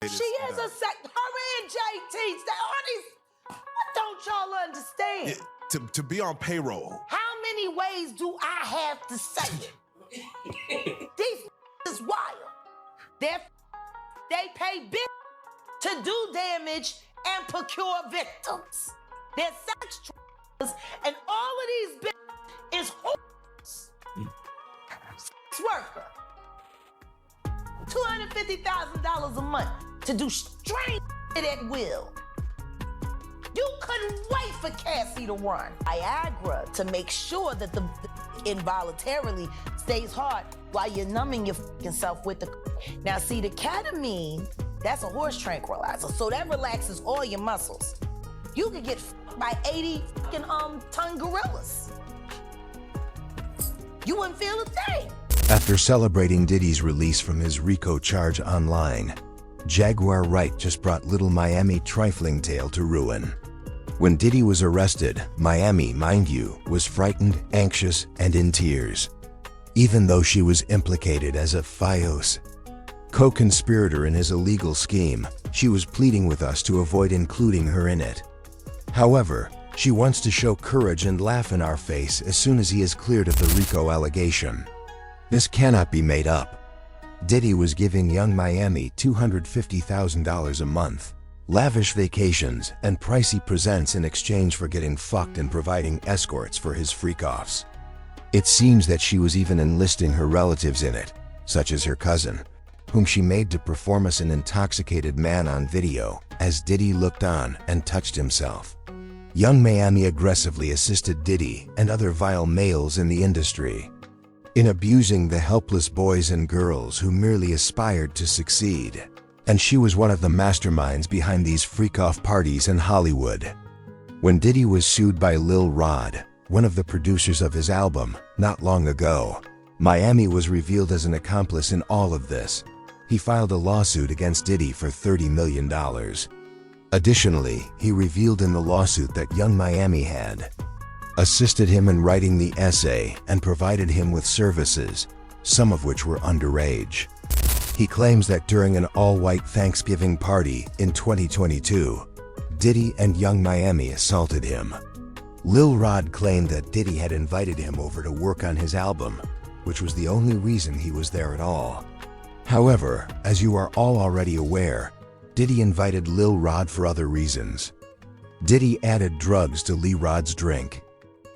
She is a her and JT. What don't y'all understand? Yeah, to be on payroll. How many ways do I have to say it? These is wild. They pay big to do damage and procure victims. They're sex traffickers, and all of these bitches is whores. Sex worker. $250,000 a month to do strange shit at will. You couldn't wait for Cassie to run. Viagra to make sure that the involuntarily stays hard while you're numbing your fucking self with the. Now see, the ketamine, that's a horse tranquilizer, so that relaxes all your muscles. You could get fucked by 80 fucking ton gorillas. You wouldn't feel a thing. After celebrating Diddy's release from his RICO charge online, Jaguar Wright just brought Little Miami trifling tale to ruin. When Diddy was arrested, Miami, mind you, was frightened, anxious, and in tears, even though she was implicated as a FIOS co-conspirator in his illegal scheme. She was pleading with us to avoid including her in it. However, she wants to show courage and laugh in our face as soon as he is cleared of the RICO allegation. This cannot be made up. Diddy was giving young Miami $250,000 a month, lavish vacations, and pricey presents in exchange for getting fucked and providing escorts for his freak-offs. It seems that she was even enlisting her relatives in it, such as her cousin, whom she made to perform as an intoxicated man on video as Diddy looked on and touched himself. Young Miami aggressively assisted Diddy and other vile males in the industry in abusing the helpless boys and girls who merely aspired to succeed. And she was one of the masterminds behind these freak-off parties in Hollywood. When Diddy was sued by Lil Rod, one of the producers of his album, not long ago, Miami was revealed as an accomplice in all of this. He filed a lawsuit against Diddy for $30 million. Additionally, he revealed in the lawsuit that young Miami had assisted him in writing the essay and provided him with services, some of which were underage. He claims that during an all-white Thanksgiving party in 2022, Diddy and young Miami assaulted him. Lil Rod claimed that Diddy had invited him over to work on his album, which was the only reason he was there at all. However, as you are all already aware, Diddy invited Lil Rod for other reasons. Diddy added drugs to Lil Rod's drink.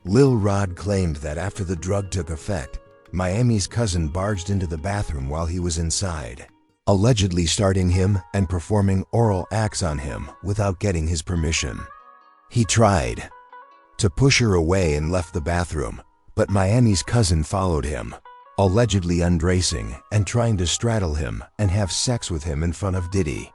Lil Rod claimed that after the drug took effect, Miami's cousin barged into the bathroom while he was inside, allegedly starting him and performing oral acts on him without getting his permission. He tried to push her away and left the bathroom, but Miami's cousin followed him, allegedly undressing and trying to straddle him and have sex with him in front of Diddy.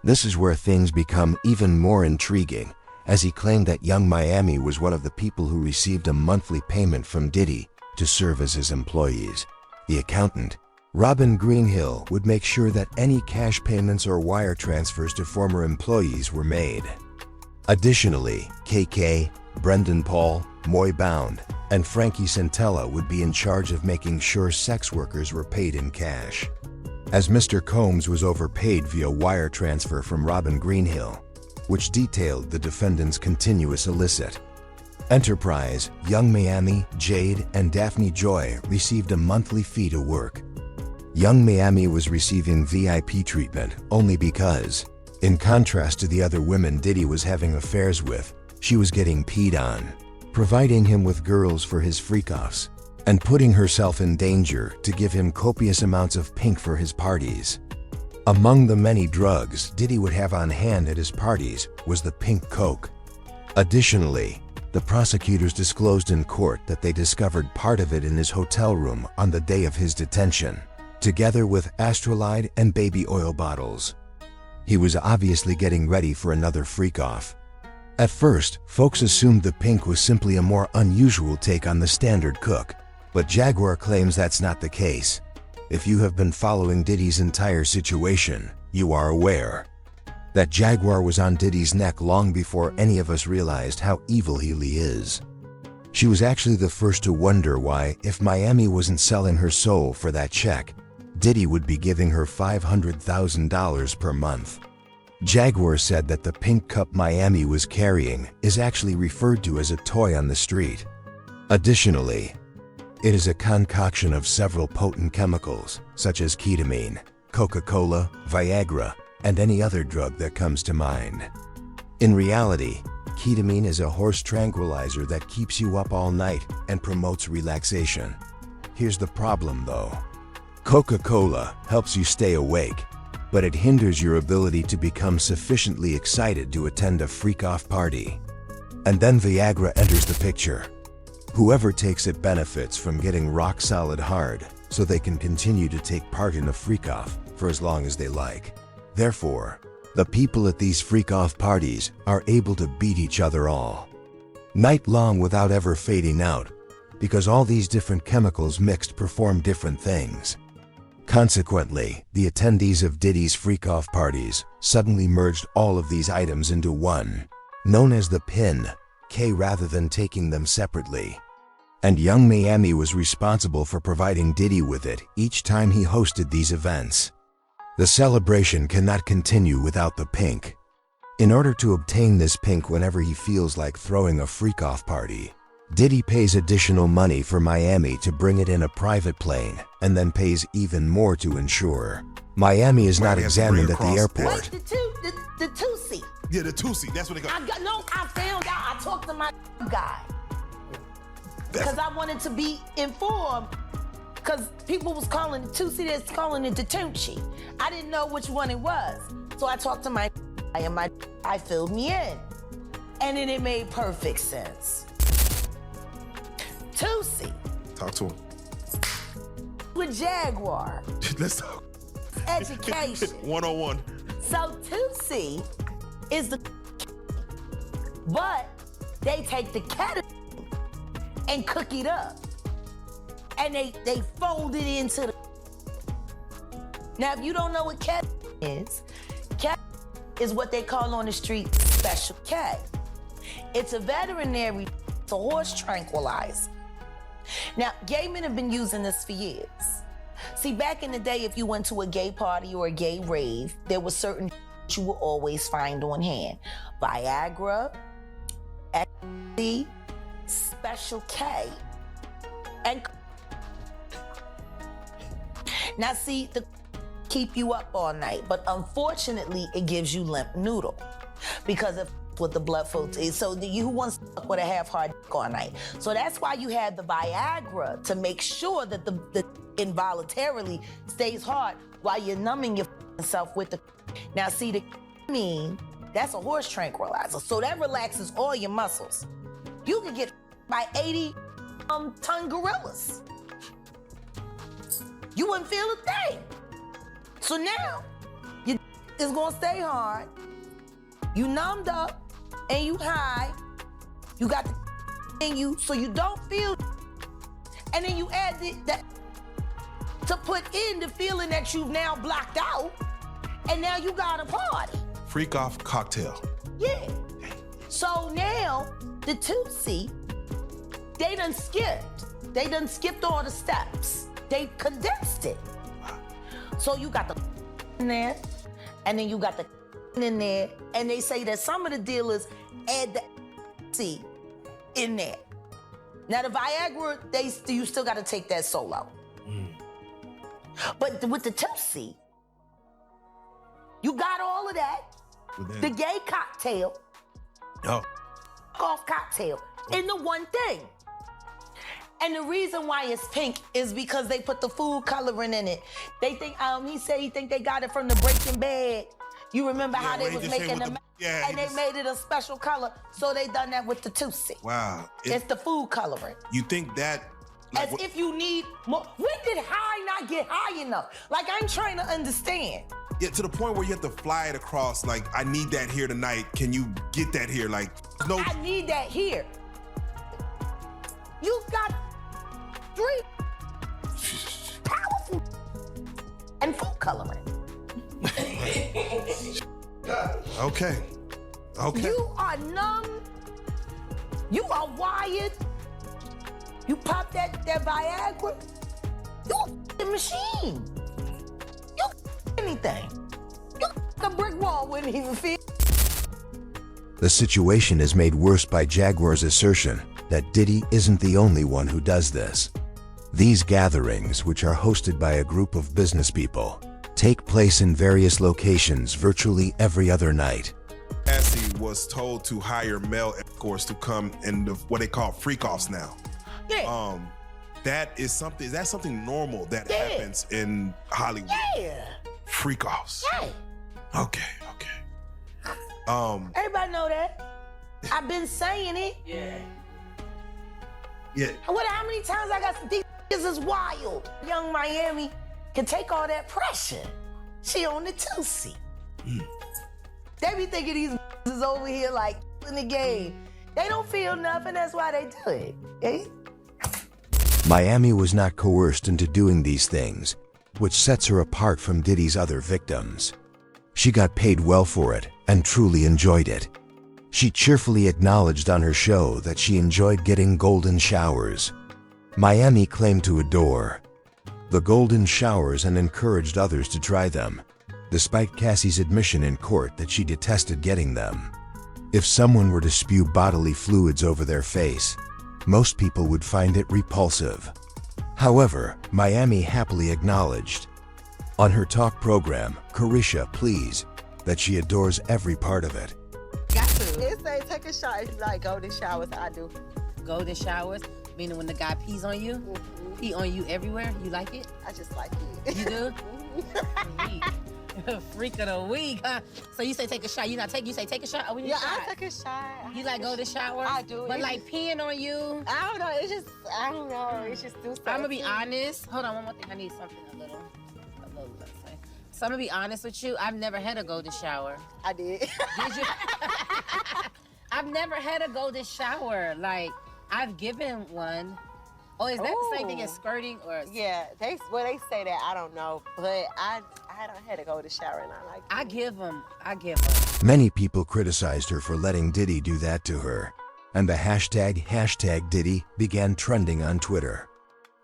This is where things become even more intriguing, as he claimed that young Miami was one of the people who received a monthly payment from Diddy to serve as his employees. The accountant, Robin Greenhill, would make sure that any cash payments or wire transfers to former employees were made. Additionally, KK, Brendan Paul, Moy Bound, and Frankie Santella would be in charge of making sure sex workers were paid in cash, as Mr. Combs was overpaid via wire transfer from Robin Greenhill, which detailed the defendant's continuous illicit enterprise. Young Miami, Jade, and Daphne Joy received a monthly fee to work. Young Miami was receiving VIP treatment only because, in contrast to the other women Diddy was having affairs with, she was getting peed on, providing him with girls for his freak-offs, and putting herself in danger to give him copious amounts of pink for his parties. Among the many drugs Diddy would have on hand at his parties was the pink coke. Additionally, the prosecutors disclosed in court that they discovered part of it in his hotel room on the day of his detention, together with Astrolide and baby oil bottles. He was obviously getting ready for another freak-off. At first, folks assumed the pink was simply a more unusual take on the standard cook, but Jaguar claims that's not the case. If you have been following Diddy's entire situation, you are aware that Jaguar was on Diddy's neck long before any of us realized how evil he really is. She was actually the first to wonder why, if Miami wasn't selling her soul for that check, Diddy would be giving her $500,000 per month. Jaguar said that the pink cup Miami was carrying is actually referred to as a toy on the street. Additionally, it is a concoction of several potent chemicals, such as ketamine, Coca-Cola, Viagra, and any other drug that comes to mind. In reality, ketamine is a horse tranquilizer that keeps you up all night and promotes relaxation. Here's the problem though. Coca-Cola helps you stay awake, but it hinders your ability to become sufficiently excited to attend a freak-off party. And then Viagra enters the picture. Whoever takes it benefits from getting rock-solid hard so they can continue to take part in a freak-off for as long as they like. Therefore, the people at these freak-off parties are able to beat each other all night long without ever fading out, because all these different chemicals mixed perform different things. Consequently, the attendees of Diddy's freak-off parties suddenly merged all of these items into one, known as the PIN, K, rather than taking them separately. And young Miami was responsible for providing Diddy with it each time he hosted these events. The celebration cannot continue without the pink. In order to obtain this pink whenever he feels like throwing a freak-off party, Diddy pays additional money for Miami to bring it in a private plane and then pays even more to ensure Miami is not examined at the airport. Wait, the two-seat. Yeah, the two-seat. That's what they got. I found out. I talked to my guy. Because I wanted to be informed. Because people was calling the two-seat, it's calling it the Tunchi. I didn't know which one it was. So I talked to my guy, and my guy filled me in. And then it made perfect sense. Two-seat. Talk to him. With Jaguar. Let's talk. Education. 101. So two-seat is the, but they take the ketamine and cook it up. And they fold it into the. Now, if you don't know what ketamine is what they call on the street Special K. It's a veterinary, it's a horse tranquilizer. Now, gay men have been using this for years. See, back in the day, if you went to a gay party or a gay rave, there was certain you will always find on hand. Viagra, ecstasy, Special K, and now see, the keep you up all night, but unfortunately, it gives you limp noodle because of what the blood flow is. So who wants to fuck with a half-hard dick all night? So that's why you have the Viagra to make sure that the involuntarily stays hard while you're numbing yourself with the. Now see, the ketamine, that's a horse tranquilizer, so that relaxes all your muscles. You can get by 80-ton gorillas. You wouldn't feel a thing. So now, your is gonna stay hard. You numbed up and you high. You got the in you, so you don't feel. And then you add that to put in the feeling that you've now blocked out, and now you got a party. Freak off cocktail. Yeah. So now the two-seat, they done skipped all the steps. They condensed it. So you got the in there, and then you got the in there, and they say that some of the dealers add the C in there. Now the Viagra, you still got to take that solo. But with the two-seat, you got all of that. The gay cocktail, off cocktail, in the one thing. And the reason why it's pink is because they put the food coloring in it. They think, he said he think they got it from the Breaking Bad. You remember how they was making them, and they made it a special color, so they done that with the two-seat. Wow. It's the food coloring. You think that? Like, as if you need more. When did high not get high enough? Like, I'm trying to understand. Yeah, to the point where you have to fly it across, like, I need that here tonight. Can you get that here? Like, no. I need that here. You got 3 powerful and food coloring. Okay. You are numb. You are wired. You pop that Viagra. You a machine. anything. The brick wall wouldn't even fit. The situation is made worse by Jaguar's assertion that Diddy isn't the only one who does this. These gatherings, which are hosted by a group of business people, take place in various locations virtually every other night. Cassie was told to hire male escorts to come in what they call freak-offs now. Yeah. Is that something normal that happens in Hollywood? Yeah. Freak-offs. Yeah. Okay. Everybody know that. I've been saying it. Yeah. How many times I got these is wild. Young Miami can take all that pressure. She on the two-seat. They be thinking these is over here like in the game. They don't feel nothing, that's why they do it. Eh? Miami was not coerced into doing these things, which sets her apart from Diddy's other victims. She got paid well for it and truly enjoyed it. She cheerfully acknowledged on her show that she enjoyed getting golden showers. Miami claimed to adore the golden showers and encouraged others to try them, despite Cassie's admission in court that she detested getting them. If someone were to spew bodily fluids over their face, most people would find it repulsive. However, Miami happily acknowledged on her talk program, Carisha Please, that she adores every part of it. Got to. It say take a shower. If you like golden showers, I do. Golden showers, meaning when the guy pees on you, pee on you everywhere. You like it? I just like it. You do? Freak of the week, huh? So you say take a shot. You say take a shot. Oh, we need a shot. I take a shot. You like golden shower? I do. But like peeing on you? I don't know. It's just, I don't know. It's just too I'm gonna be honest. Hold on, one more thing. I need something a little, let's say. So I'm gonna be honest with you. I've never had a golden shower. I did. Did you? I've never had a golden shower. Like, I've given one. Oh, is that the same thing as skirting or? Yeah, they say that. I don't know, but I don't had to go to shower and I like. I give them. Many people criticized her for letting Diddy do that to her, and the hashtag Diddy began trending on Twitter.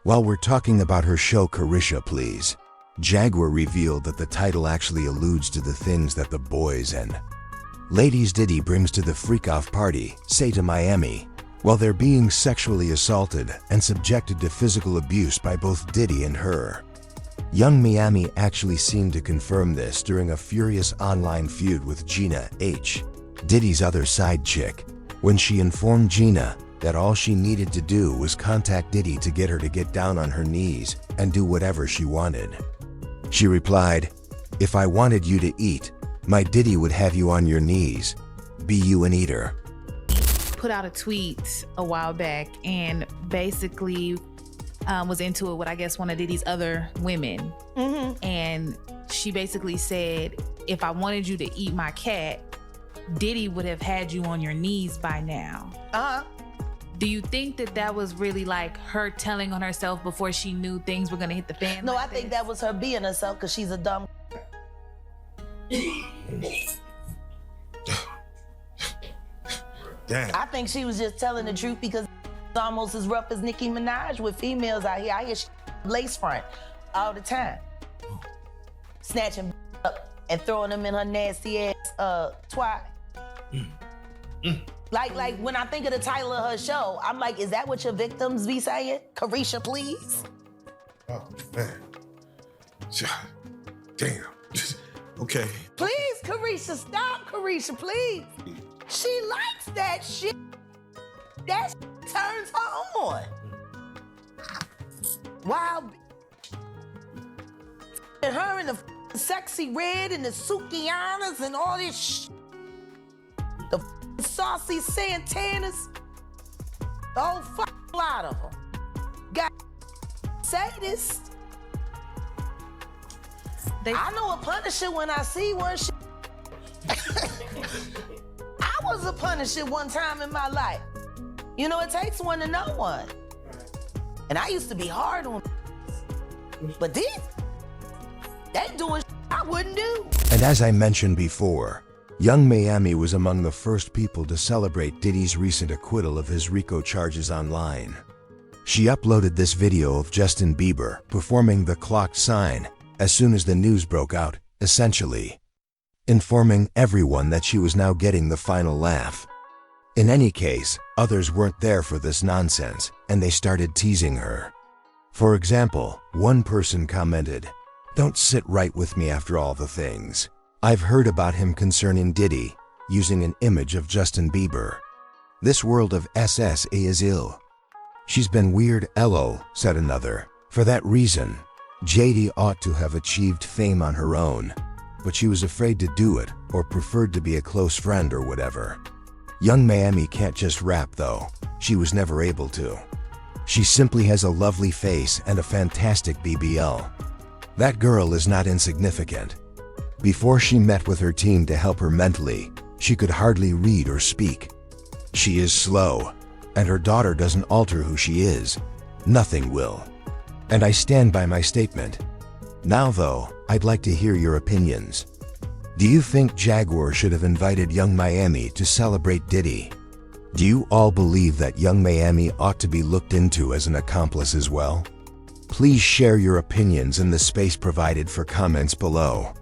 While we're talking about her show Carisha Please, Jaguar revealed that the title actually alludes to the things that the boys and ladies Diddy brings to the freak-off party say to Miami, while they're being sexually assaulted and subjected to physical abuse by both Diddy and her. Young Miami actually seemed to confirm this during a furious online feud with Gina H., Diddy's other side chick, when she informed Gina that all she needed to do was contact Diddy to get her to get down on her knees and do whatever she wanted. She replied, "If I wanted you to eat, my Diddy would have you on your knees. Be you an eater." Put out a tweet a while back and basically was into it with, I guess, one of Diddy's other women. And she basically said, if I wanted you to eat my cat, Diddy would have had you on your knees by now. Do you think that that was really like her telling on herself before she knew things were gonna hit the fan? No, I think that was her being herself because she's a dumb. Damn. I think she was just telling the truth because it's almost as rough as Nicki Minaj with females out here. I hear she lace front all the time. Snatching up and throwing them in her nasty ass twat. Like when I think of the title of her show, I'm like, is that what your victims be saying? Carisha, please? Oh, man. Damn. Okay. Please, Carisha, stop, Carisha, please. She likes that shit. That shit turns her on. Wild and her in the sexy red and the Sukianas and all this shit. The saucy Santanas. The whole lot of them. Got sadists. I know a Punisher when I see one. I was a Punisher one time in my life. You know, it takes one to know one. And I used to be hard on but these, they doing I wouldn't do. And as I mentioned before, young Miami was among the first people to celebrate Diddy's recent acquittal of his RICO charges online. She uploaded this video of Justin Bieber performing the clock sign as soon as the news broke out essentially, informing everyone that she was now getting the final laugh. In any case, others weren't there for this nonsense, and they started teasing her. For example, one person commented, "Don't sit right with me after all the things I've heard about him concerning Diddy," using an image of Justin Bieber. "This world of SSA is ill. She's been weird, lol," said another. "For that reason, JD ought to have achieved fame on her own, but she was afraid to do it or preferred to be a close friend or whatever. Young Miami can't just rap though. She was never able to. She simply has a lovely face and a fantastic BBL. That girl is not insignificant. Before she met with her team to help her mentally, she could hardly read or speak. She is slow, and her daughter doesn't alter who she is. Nothing will. And I stand by my statement. Now though, I'd like to hear your opinions. Do you think Jaguar should have invited Young Miami to celebrate Diddy? Do you all believe that Young Miami ought to be looked into as an accomplice as well? Please share your opinions in the space provided for comments below.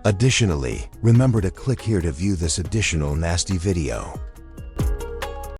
Additionally, remember to click here to view this additional nasty video.